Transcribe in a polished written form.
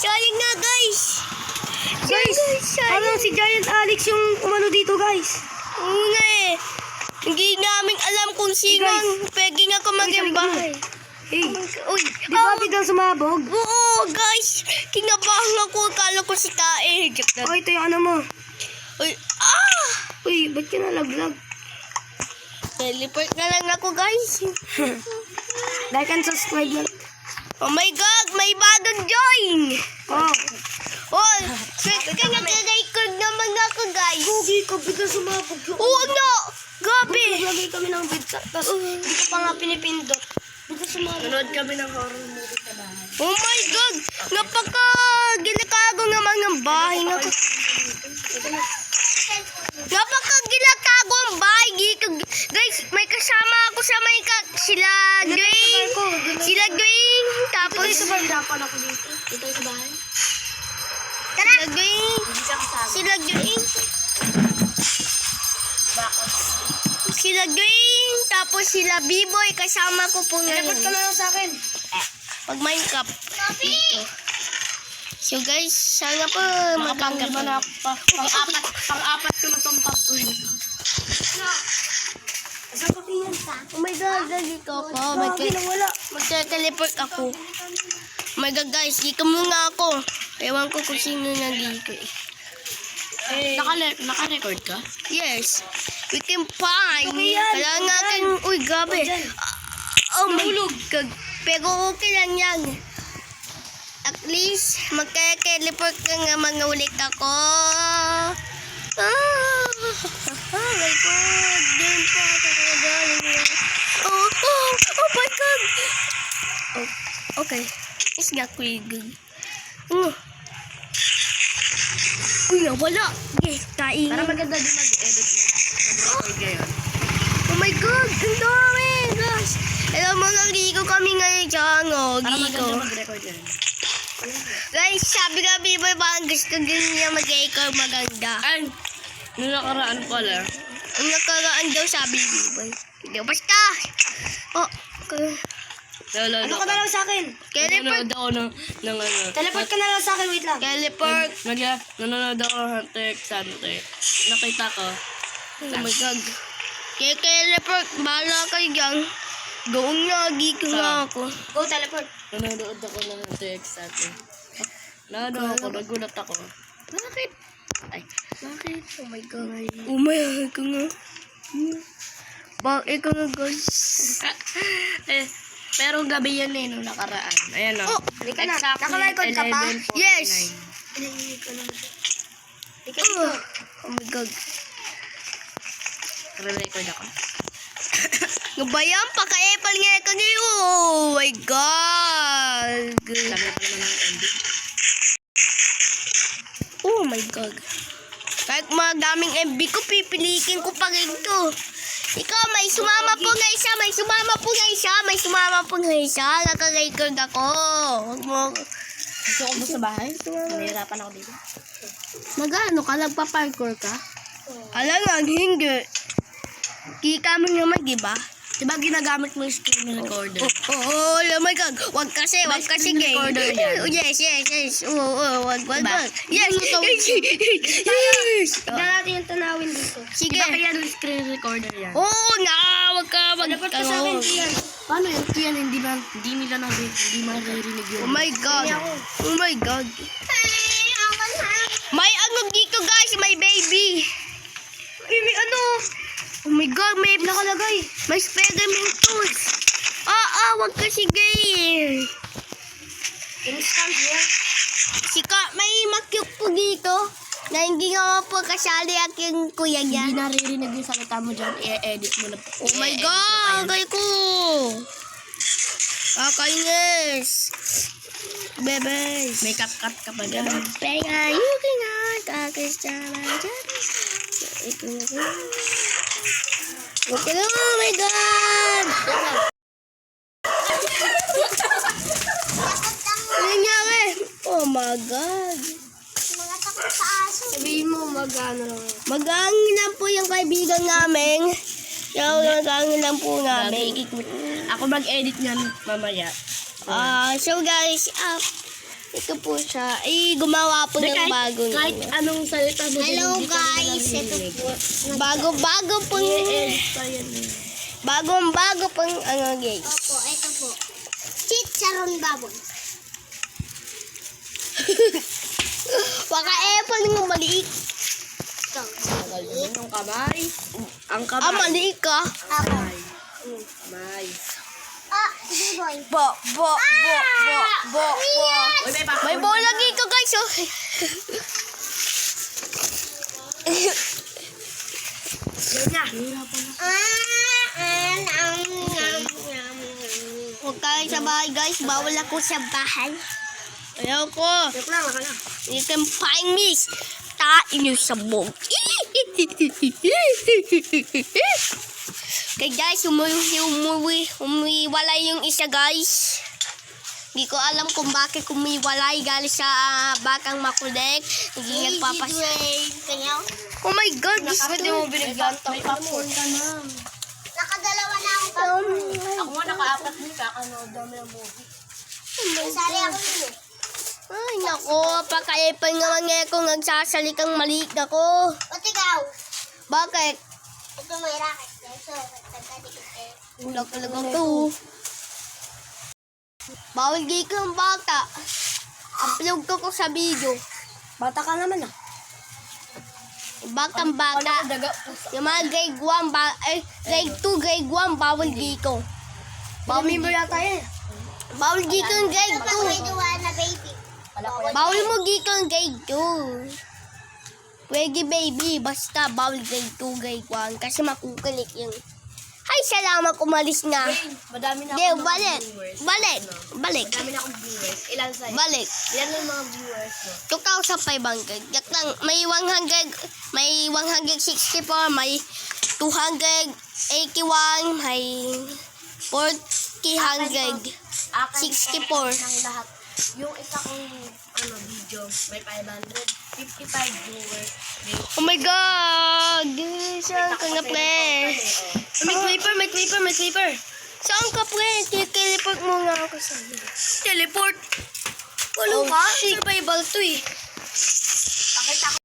Sayang nga, guys. Guys, parang si Giant Alex yung umano dito, guys. Oo nga eh. Hindi namin alam kung sino ang pwede nga kumaging bahay. Hey, Uy, di ba biglang sumabog? Oo, guys. Kinabahan ako. Akala ko si Tae. Oh, ito yung ano mo. Uy, ah! Uy, ba't ka nalaglag? Teleport na lang ako, guys. Like and subscribe na. Oh my God, may bagong join. Oh, Oh, kaya nag-record naman ako, guys. Gogi ka, biglang sumabog yung... Oo, no. Gabi. Naglagay kami ng bed, tapos hindi ko pa nga pinipindot. Biglang sumabog. Nanood kami ng horror movie sa bahay. Oh my God. Napaka-ginakago naman ng bahay. Napaka-ginakago ang bahay dito. Guys, may kasama ako sa sila Dwayne. Sila Dwayne. Tapos... Ito yung dapan ako dito. Ito yung sa bahay. Sila Dwayne. Sila Dwayne. Sila Dwayne. Tapos sila B-Boy. Kasama ko po ngayon. Teleport ka na lang sa akin. Pag Minecraft. Dito. So guys, sana po Nakapanggap na ako pa. Pang-apat ko na itong top 2. Saan ka piyan? Oh my God, dito ako. Wala. Magte-teleport ako. Oh my God, guys, dito muna ako. Ewan ko kung sino nandito eh. Naka-record ka? Yes. We can find. Kailangan natin. Uy, gabi. Oh my God. Pero okay lang yan. At least, magka-teleport ka nga mga ulit ako. Oh my God. Doon pa ako galing. Oh my God. Oh, okay. It's not really good. Uy, nawala. Yes, kain. Para maganda din mag-edit mo. Mag-record ngayon. Oh my God, ang dami, guys. Alam mo, nandito kami ngayon dyan, oh, Para dito. maganda mag-record yan. Guys, sabi nga, Biboy, parang gusto din niya mag-record maganda. Ay, nung nakaraan pala. Ang nakaraan daw, sabi Biboy. Hindi, basta. Oh, okay. Ano ka na lang sa akin? Teleport. Nanonood ako ng ano. Teleport ka na lang sa akin, wait lang. Teleport. Nanonood ako ng Hunter x Hunter. Nakita ko. Oh my God. Teleport, bahala kayo dyan. Doon nga, dito nga ako. Go, teleport. Nanonood ako ng Hunter x Hunter. Nagulat ako. Bakit? Ay, Bakit? Oh my God. Oh my God, ka nga. Bakit ka nga, guys? pero gabi yan eh, nung nakaraan. Ayan o. Oh, halika na. Naka-record ka pa? Yes. Halika dito. Oh my God. Re-record ako. Ngabayang paka-epal nga ka niyo. Oh my God. Sabi pa naman ng ending. Oh my God. Kahit madaming MB ko, pipilikin ko pa rin to. Ikaw, may sumama po nga isa, may sumama po nga isa, may sumama po nga isa. Naka-record ako. Huwag mo. Gusto ko ba sa bahay? Nahihirapan ako dito. Nag-ano ka? Nagpa-parkour ka? Alam nga, hindi. Kika mo naman, diba? Diba ginagamit mo yung screen recorder? Oh, oh my God. Wag kasi screen gay. recorder yan. Yes. Wag. Diba? Yes. Tignan natin yung tanawin dito. Sige. Diba kaya yung screen recorder yan? Oo na, wag ka. Teleport ka sa akin, Tian. Paano yan? Yan, hindi nila hindi maririnig yun. Oh my God. Oh my God. May ano dito, guys. May baby. May ano? Oh my God, may nakalagay. May Spider-Man tools. Wag kasi gay. Instant yan. May makyuk po dito na hindi nga po kasali at yung kuya niya. Hindi naririnig yung salita mo dyan, i-edit mo na. Oh my God, kay ko. Kakainis. Bebes. May cut ka pa dyan. Pega, you cannot kakasama dyan. Okay na, oh my God. Ano nangyari? Oh my God. Sabihin mo, mag-ano lang. Mag-aangin lang po yung kaibigan namin. Mag-aangin lang po namin. Ako mag-edit niyan mamaya. So guys, Ito po siya. Ay, gumawa po ng bagong. Kahit anong salita mo. Hello guys, ito po. Bago pong. Bagong-bago pong ano guys. Opo, ito po. Chicharon baboy. Baka apple ng maliit. Ito. Yung kamay. Ang Ah, kamay. maliit ka. Ako. Kamay. Ah, B-boy. Bo. Uy, may pa. May bola dito guys. Oh. Yan na. Huwag kayo sa bahay guys. Bawal ako sa bahay. Ayaw ko. Joke lang, wala. You can find me. Tain yung sabog. Okay guys, umiwalay yung isa guys. Hindi ko alam kung bakit umiwalay galing sa bakang makulik. Hindi nagpapas. Oh my God, gusto. Bakit di mo binigyan? May popcorn ka na. Nakadalawa na ako. Ako nga naka-apat din. Kakanood namin ang movie. Sari ako yun eh. Ay nako, pakaipal nga mga ko nagsasalikang maliit ako. Ba't ikaw? Bakit? Ito may racket. So, tagkadikit eh. Ulag talaga to. Bawal di ka ang bata. Upload ko sa video. Bata ka naman ah. Bakang bata. Daga. Yung mga grade 1, grade 2, grade 1, bawal di ko. Mami mo yata yan. Bawal di ko yung grade Ito pang grade 1 na baby. 2. Bawal mo di ko yung grade 2. Pwede baby, basta bawal grade 2, grade 1. Kasi makukulik yung... Ay, salamat, umalis nga. Madami na Hindi, akong mga balik. viewers. Balik. Balik. Madami na akong viewers. Ilan sa'yo? Balik. Ilan na yung mga viewers mo? 2,500. Yak lang, may 100, may 164, may 281, may 400. 64. Ng lahat. Yung isa kong video, may 55 viewers. Oh my God! Saan ka nga, pre? May clipper. Saan ka, pre? Teleport mo nga ako sa Teleport. Wala Oh, ka? shit. Survival to eh. Pakita ko.